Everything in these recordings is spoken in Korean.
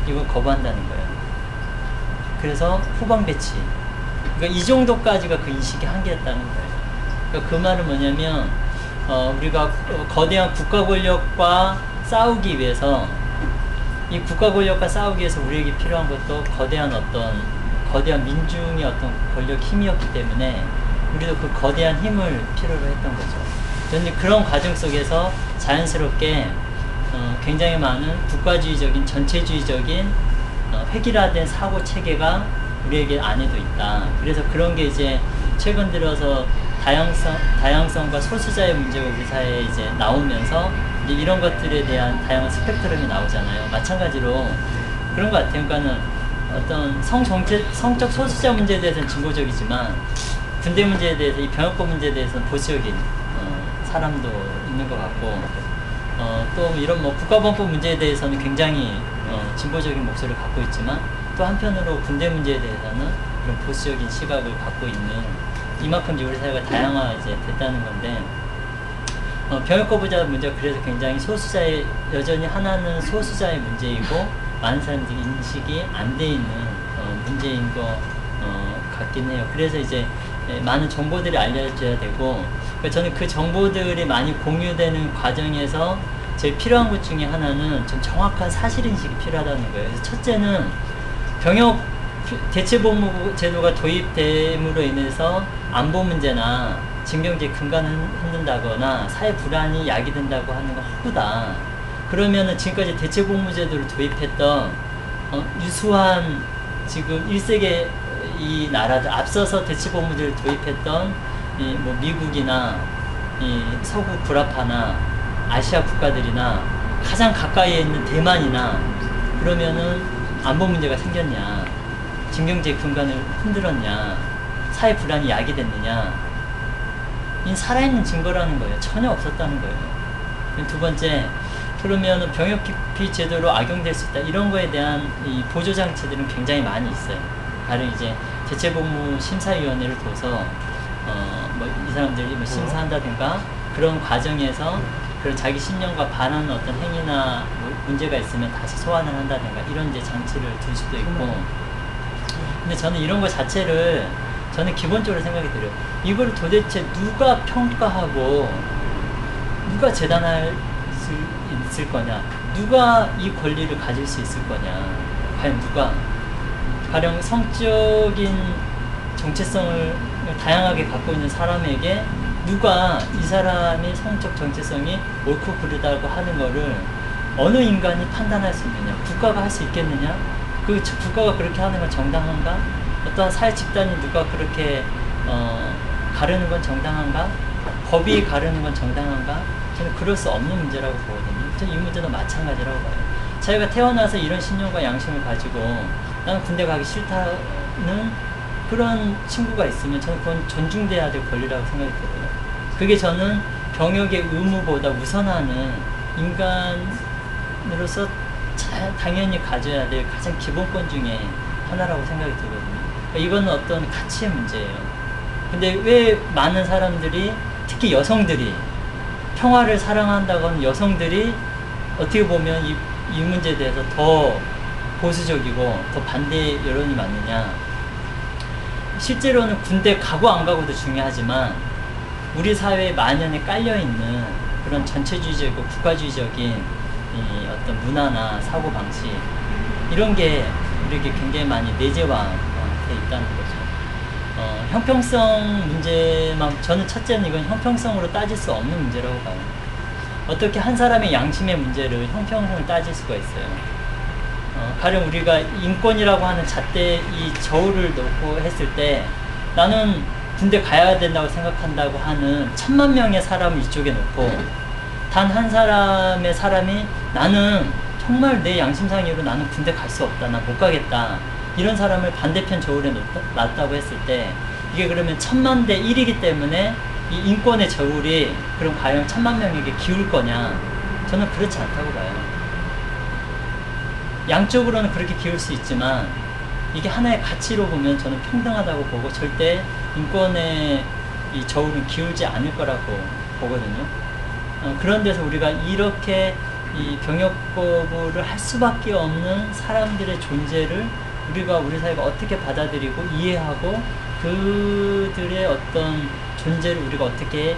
이거 거부한다는 거예요. 그래서 후방 배치. 그러니까 이 정도까지가 그 인식의 한계였다는 거예요. 그러니까 그 말은 뭐냐면 우리가 거대한 국가 권력과 싸우기 위해서 이 국가 권력과 싸우기 위해서 우리에게 필요한 것도 거대한 민중의 어떤 권력 힘이었기 때문에 우리도 그 거대한 힘을 필요로 했던 거죠. 그런데 그런 과정 속에서 자연스럽게 굉장히 많은 국가주의적인 전체주의적인 획일화된 사고 체계가 우리에게 안에도 있다. 그래서 그런 게 이제 최근 들어서 다양성과 소수자의 문제가 우리 사회에 이제 나오면서 이제 이런 것들에 대한 다양한 스펙트럼이 나오잖아요. 마찬가지로 그런 것 같아요. 그러니까는 어떤 성적 소수자 문제에 대해서는 진보적이지만 군대 문제에 대해서 이 병역법 문제에 대해서는 보수적인 사람도 있는 것 같고 또 이런 뭐 국가범법 문제에 대해서는 굉장히 진보적인 목소리를 갖고 있지만 또 한편으로 군대 문제에 대해서는 그런 보수적인 시각을 갖고 있는 이만큼 이제 우리 사회가 다양화 이제 됐다는 건데 병역거부자 문제가 그래서 굉장히 여전히 하나는 소수자의 문제이고 많은 사람들이 인식이 안 돼 있는 문제인 것 같긴 해요. 그래서 이제 많은 정보들이 알려져야 되고 저는 그 정보들이 많이 공유되는 과정에서 제일 필요한 것 중에 하나는 좀 정확한 사실인식이 필요하다는 거예요. 그래서 첫째는 병역 대체복무 제도가 도입됨으로 인해서 안보 문제나 징병제 근간을 흔든다거나 사회 불안이 야기된다고 하는 건 허구다. 그러면은 지금까지 대체복무제도를 도입했던 유수한 지금 1세계 이 나라들 앞서서 대체복무제를 도입했던 뭐 미국이나 서구 구라파나 아시아 국가들이나 가장 가까이에 있는 대만이나 그러면은 안보 문제가 생겼냐, 징병제 근간을 흔들었냐, 사회 불안이 야기됐느냐, 이 살아있는 증거라는 거예요. 전혀 없었다는 거예요. 두 번째, 그러면 병역 기피 제도로 악용될 수 있다. 이런 거에 대한 이 보조 장치들은 굉장히 많이 있어요. 다른 이제 대체복무 심사위원회를 둬서 뭐 이 사람들이 뭐 심사한다든가 그런 과정에서 그런 자기 신념과 반하는 어떤 행위나 뭐 문제가 있으면 다시 소환을 한다든가 이런 이제 장치를 둘 수도 있고. 근데 저는 이런 거 자체를 저는 기본적으로 생각이 들어요. 이걸 도대체 누가 평가하고 누가 재단할 수 있을 거냐, 누가 이 권리를 가질 수 있을 거냐, 과연 누가, 가령 성적인 정체성을 다양하게 갖고 있는 사람에게 누가 이 사람의 성적 정체성이 옳고 그르다고 하는 거를 어느 인간이 판단할 수 있느냐, 국가가 할 수 있겠느냐, 그 국가가 그렇게 하는 건 정당한가, 어떠한 사회 집단이 누가 그렇게 가르는 건 정당한가, 법이 가르는 건 정당한가, 저는 그럴 수 없는 문제라고 보거든요. 저는 이 문제도 마찬가지라고 봐요. 자기가 태어나서 이런 신념과 양심을 가지고 나는 군대 가기 싫다는 그런 친구가 있으면 저는 그건 존중돼야 될 권리라고 생각이 들어요. 그게 저는 병역의 의무보다 우선하는 인간으로서 당연히 가져야 될 가장 기본권 중에 하나라고 생각이 들거든요. 그러니까 이거는 어떤 가치의 문제예요. 근데 왜 많은 사람들이, 특히 여성들이, 평화를 사랑한다고 하는 여성들이 어떻게 보면 이 문제에 대해서 더 보수적이고 더 반대 여론이 많느냐. 실제로는 군대 가고 안 가고도 중요하지만 우리 사회에 만연에 깔려있는 그런 전체주의적이고 국가주의적인 이 어떤 문화나 사고방식, 이런 게 우리에게 굉장히 많이 내재화되어 있다는 거죠. 형평성 문제만, 저는 첫째는 이건 형평성으로 따질 수 없는 문제라고 봐요. 어떻게 한 사람의 양심의 문제를 형평성을 따질 수가 있어요. 가령 우리가 인권이라고 하는 잣대 이 저울을 놓고 했을 때 나는 군대 가야 된다고 생각한다고 하는 1000만 명의 사람을 이쪽에 놓고 단 한 사람의 사람이 나는 정말 내 양심상으로 나는 군대 갈 수 없다, 나 못 가겠다, 이런 사람을 반대편 저울에 놨다고 했을 때 이게 그러면 1000만 대 1이기 때문에 이 인권의 저울이 그럼 과연 1000만 명에게 기울 거냐? 저는 그렇지 않다고 봐요. 양쪽으로는 그렇게 기울 수 있지만 이게 하나의 가치로 보면 저는 평등하다고 보고 절대 인권의 이 저울은 기울지 않을 거라고 보거든요. 그런 데서 우리가 이렇게 이 병역 거부를 할 수밖에 없는 사람들의 존재를 우리가 우리 사회가 어떻게 받아들이고 이해하고 그들의 어떤 존재를 우리가 어떻게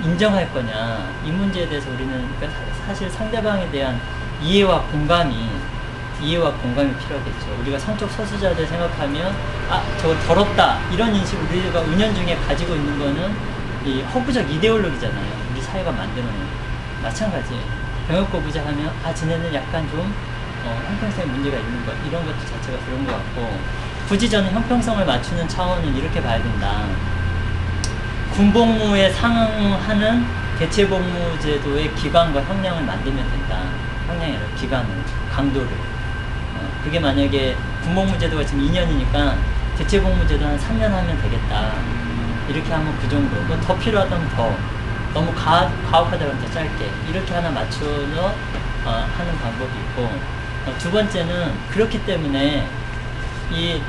인정할 거냐, 이 문제에 대해서 우리는 그러니까 사실 상대방에 대한 이해와 공감이 필요하겠죠. 우리가 성적 소수자들 생각하면 저거 더럽다 이런 인식 우리가 은연중에 가지고 있는 거는 이 허구적 이데올로기잖아요. 우리 사회가 만들어낸. 마찬가지 병역 거부자 하면 쟤네는 약간 좀 형평성에 문제가 있는 것, 이런 것도 자체가 그런 것 같고, 굳이 저는 형평성을 맞추는 차원은 이렇게 봐야 된다. 군복무에 상응하는 대체복무제도의 기간과 형량을 만들면 된다. 형량이 아니라 기간을, 강도를. 그게 만약에 군복무제도가 지금 2년이니까 대체복무제도 한 3년 하면 되겠다. 이렇게 하면 그 정도. 더 필요하다면 더. 너무 가혹하다면 더 짧게. 이렇게 하나 맞춰서 하는 방법이 있고, 두 번째는 그렇기 때문에 이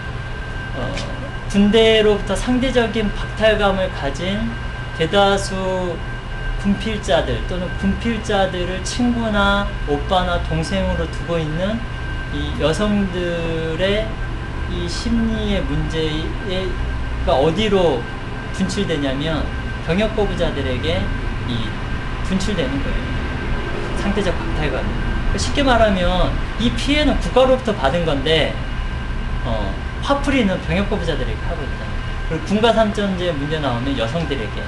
군대로부터 상대적인 박탈감을 가진 대다수 군필자들 또는 군필자들을 친구나 오빠나 동생으로 두고 있는 이 여성들의 이 심리의 문제가 어디로 분출되냐면 병역 거부자들에게 이 분출되는 거예요. 상대적 박탈감이. 쉽게 말하면 이 피해는 국가로부터 받은 건데 화풀이는 병역 거부자들에게 하고 있다. 그리고 군가 삼전제 문제 나오면 여성들에게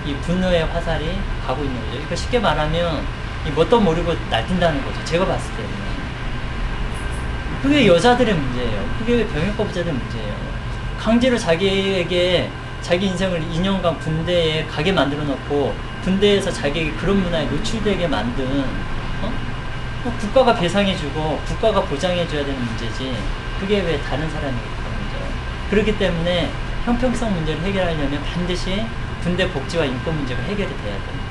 이 분노의 화살이 가고 있는 거죠. 그러니까 쉽게 말하면 이 뭣도 모르고 날뛴다는 거죠. 제가 봤을 때는. 그게 여자들의 문제예요. 그게 병역 거부자들의 문제예요. 강제로 자기에게 자기 인생을 2년간 군대에 가게 만들어 놓고 군대에서 자기에게 그런 문화에 노출되게 만든 국가가 배상해주고 국가가 보장해줘야 되는 문제지, 그게 왜 다른 사람에게 그런 문제예요. 그렇기 때문에 형평성 문제를 해결하려면 반드시 군대 복지와 인권 문제가 해결이 돼야 돼요.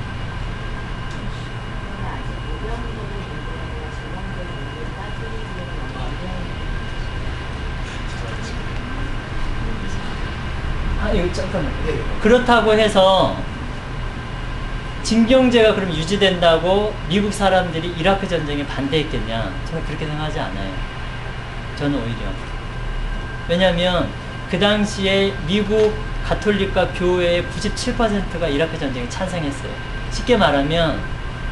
이거 잠깐만. 그렇다고 해서 징병제가 그럼 유지된다고 미국 사람들이 이라크 전쟁에 반대했겠냐? 저는 그렇게 생각하지 않아요. 저는 오히려. 왜냐하면 그 당시에 미국 가톨릭과 교회의 97%가 이라크 전쟁에 찬성했어요. 쉽게 말하면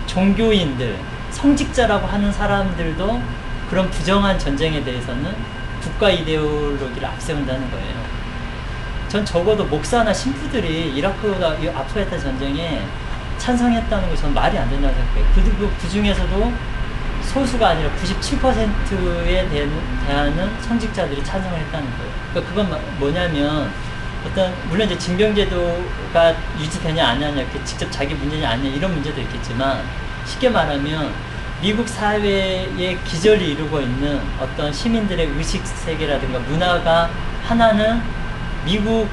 종교인들, 성직자라고 하는 사람들도 그런 부정한 전쟁에 대해서는 국가 이데올로기를 앞세운다는 거예요. 전 적어도 목사나 신부들이 이라크가 아프가니스탄 전쟁에 찬성했다는 거 저는 말이 안 된다고 생각해요. 그 중에서도 소수가 아니라 97%에 대한 성직자들이 찬성을 했다는 거예요. 그러니까 그건 뭐냐면 물론 이제 징병제도가 유지되냐 안 하냐, 직접 자기 문제냐 아니냐 이런 문제도 있겠지만, 쉽게 말하면 미국 사회의 기저를 이루고 있는 어떤 시민들의 의식 세계라든가 문화가 하나는 미국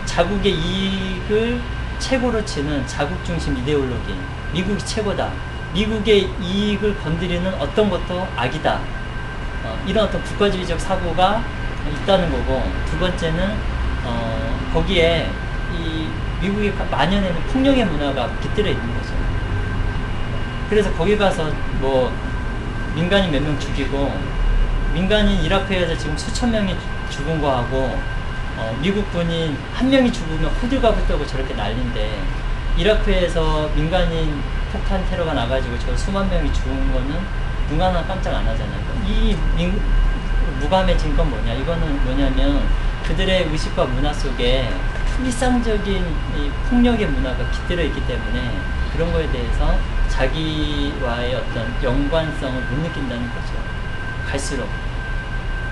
자국의 이익을 최고로 치는 자국 중심 이데올로기, 미국이 최고다, 미국의 이익을 건드리는 어떤 것도 악이다, 이런 어떤 국가주의적 사고가 있다는 거고, 두 번째는 거기에 이 미국이 만연해있는 폭력의 문화가 깃들어 있는 거죠. 그래서 거기 가서 뭐 민간인 몇 명 죽이고, 민간인 이라크에서 지금 수천 명이 죽은 거하고 미국 군인 한 명이 죽으면 호들갑을 떨고 저렇게 난리인데, 이라크에서 민간인 폭탄 테러가 나가지고 저 수만 명이 죽은 거는 눈 하나 깜짝 안 하잖아요. 이 무감해진 건 뭐냐? 이거는 뭐냐면 그들의 의식과 문화 속에 일상적인 이 폭력의 문화가 깃들어 있기 때문에 그런 거에 대해서 자기와의 어떤 연관성을 못 느낀다는 거죠. 갈수록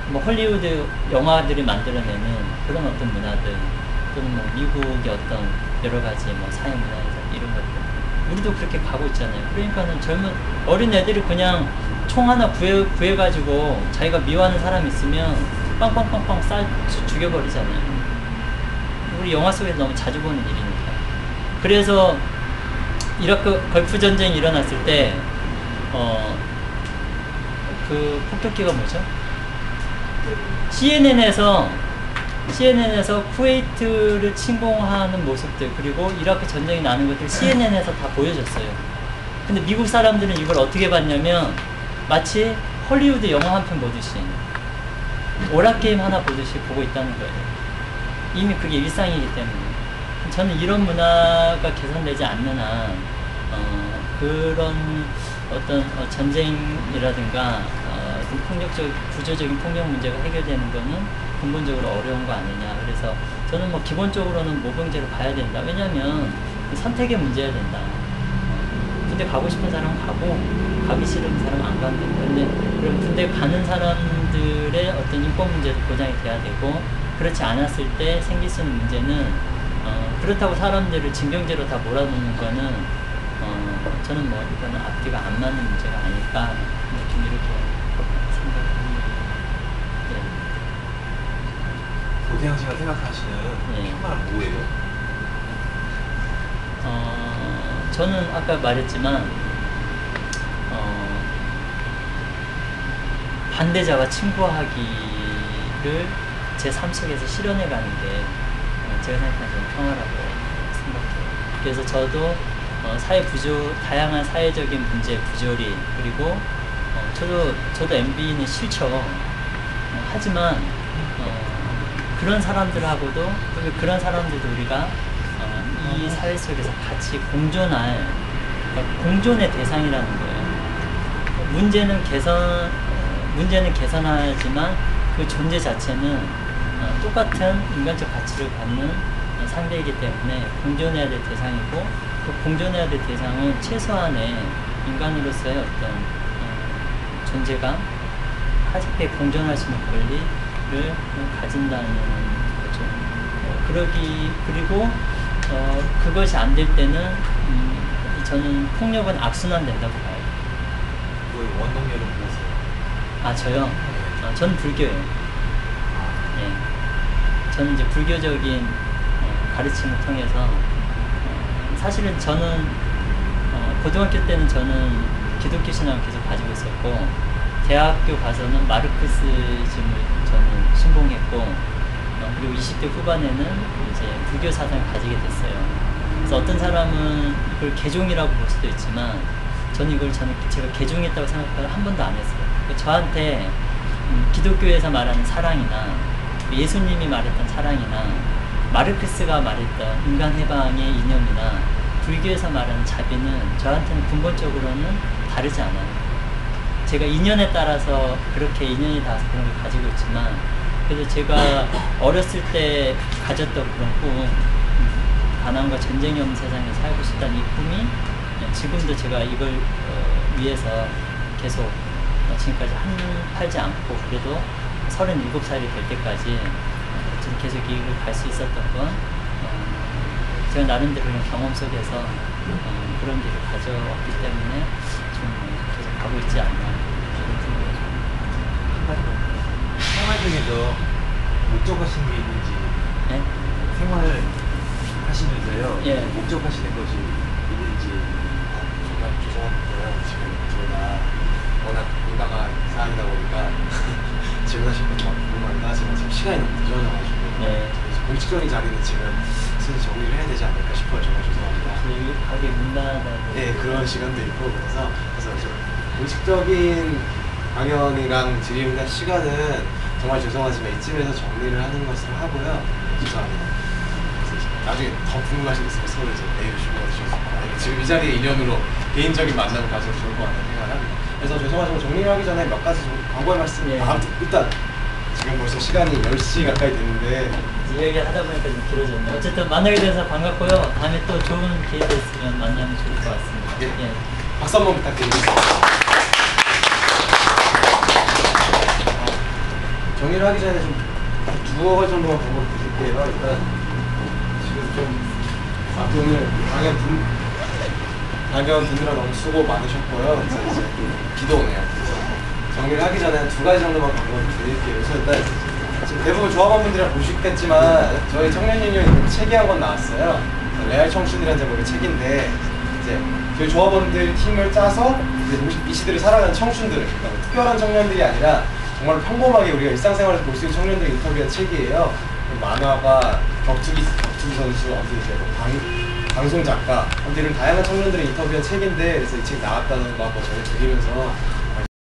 뭐 헐리우드 영화들이 만들어내는 그런 어떤 문화들, 또는 뭐 미국의 어떤 여러 가지 뭐 사회 문화에서 이런 것들, 우리도 그렇게 가고 있잖아요. 그러니까는 젊은 어린 애들이 그냥 총 하나 구해가지고 자기가 미워하는 사람 있으면 빵빵빵빵 죽여버리잖아요. 우리 영화 속에서 너무 자주 보는 일이니까. 그래서 이라크 걸프 전쟁이 일어났을 때 그 폭격기가 뭐죠? CNN에서 쿠웨이트를 침공하는 모습들, 그리고 이라크 전쟁이 나는 것들 CNN에서 다 보여줬어요. 근데 미국 사람들은 이걸 어떻게 봤냐면 마치 헐리우드 영화 한 편 보듯이 오락게임 하나 보듯이 보고 있다는 거예요. 이미 그게 일상이기 때문에. 저는 이런 문화가 개선되지 않는 한 그런 어떤 전쟁이라든가 어떤 구조적인 폭력 문제가 해결되는 거는 근본적으로 어려운 거 아니냐. 그래서 저는 뭐 기본적으로는 모병제로 가야 된다. 왜냐하면 선택의 문제야 된다. 군대 가고 싶은 사람은 가고 가기 싫은 사람은 안 가면 된다. 근데 그럼 군대 가는 사람들의 어떤 인권 문제도 보장이 돼야 되고, 그렇지 않았을 때 생길 수 있는 문제는 그렇다고 사람들을 징병제로 다 몰아넣는 거는 저는 뭐 이거는 앞뒤가 안 맞는 문제가 아닐까 좀 이렇게 생각합니다. 고대영 씨가 생각하시는 평화는 뭐예요? 저는 아까 말했지만 반대자와 친구하기를 제 삶 속에서 실현해가는 게 제가 생각하는 평화라고 생각해요. 그래서 저도 다양한 사회적인 문제 부조리, 그리고 저도 MB는 싫죠. 하지만 그런 사람들하고도, 그런 사람들도 우리가 이 사회 속에서 같이 공존할, 그러니까 공존의 대상이라는 거예요. 문제는 개선하지만 그 존재 자체는 똑같은 인간적 가치를 갖는 상대이기 때문에 공존해야 될 대상이고, 그 공존해야 될 대상은 최소한의 인간으로서의 어떤 존재감, 함께 공존할 수 있는 권리를 가진다는 거죠. 그리고 그것이 안 될 때는 저는 폭력은 악순환된다고 봐요. 그 원동력은 무엇이에요? 저요? 저는 불교예요. 예. 저는 이제 불교적인 가르침을 통해서 사실은 저는 고등학교 때는 저는 기독교 신앙을 계속 가지고 있었고, 대학교 가서는 마르크시즘을 저는 신봉했고, 그리고 20대 후반에는 이제 불교 사상을 가지게 됐어요. 그래서 어떤 사람은 이걸 개종이라고 볼 수도 있지만, 저는 제가 개종했다고 생각을 한 번도 안 했어요. 저한테 기독교에서 말하는 사랑이나 예수님이 말했던 사랑이나 마르크스가 말했던 인간 해방의 이념이나 불교에서 말하는 자비는 저한테는 근본적으로는 다르지 않아요. 제가 인연에 따라서 그렇게 인연이 닿아서 그런 걸 가지고 있지만, 그래서 제가 어렸을 때 가졌던 그런 꿈, 가난과 전쟁이 없는 세상에 살고 싶다는 이 꿈이 지금도 제가 이걸 위해서 계속 지금까지 팔지 않고, 그래도 37살이 될 때까지 계속 이 길을 갈 수 있었던 건 제가 나름대로 그런 경험 속에서 그런 길을 가져왔기 때문에 좀 계속 가고 있지 않나 그런 생활 중에서 목적하시는 게 있는지. 네? 생활을 하시면서요. 예. 목적하시는 것이 있는지. 정말 죄송한데요. 지금 저희가 워낙 인가가 사항이다 보니까 질문하실 것도 궁금합니다. 하지만 지금 시간이 너무 늦어져가지고 네. 공식적인 자리는 지금 슬슬 정리를 해야 되지 않을까 싶어요. 정말 죄송합니다. 저희 가게 문 닫아도 네, 그런 시간도 있고 그래서 좀 공식적인 강연이랑 드립니다 시간은 정말 죄송하지만 이쯤에서 정리를 하는 것으로 하고요. 죄송합니다. 나중에 더 궁금하신 게 있으면 서로 이제 메일을 주고받으셔서 지금 이 자리에 인연으로 개인적인 만남을 가져도 좋을 것 같다는 생각을 합니다. 그래서 죄송하지만 정리를 하기 전에 몇 가지 좀 광고의 말씀. 예. 일단 지금 벌써 시간이 10시 가까이 됐는데 이야기 하다 보니까 좀 길어졌네요. 어쨌든 만나게 돼서 반갑고요. 다음에 또 좋은 기회가 있으면 만나면 좋을 것 같습니다. 예. 예. 박수 한번 부탁드리겠습니다. 정리를 하기 전에 좀 두어 가지 정도만 광고를 드릴게요. 일단 지금 좀 오늘 강연 듣느라 너무 수고 많으셨고요. 그래서 이제 비도 오네요. 그래서 정리를 하기 전에 두 가지 정도만 광고를 드릴게요. 그래서 일단 지금 대부분 조합원분들이랑 보시겠지만 저희 청년유니온이 책이 한 권 나왔어요. 레알 청춘이라는 제목의 책인데 이제 저희 조합원들 팀을 짜서 이제 이 시대를 살아가는 청춘들을, 그러니까 뭐 특별한 청년들이 아니라 정말 평범하게 우리가 일상생활에서 볼 수 있는 청년들 인터뷰한 책이에요. 만화가 격투기 선수, 어떤 이제 방송 작가, 아무튼 이런 다양한 청년들을 인터뷰한 책인데 그래서 이 책 나왔다는 거 한번 전해드리면서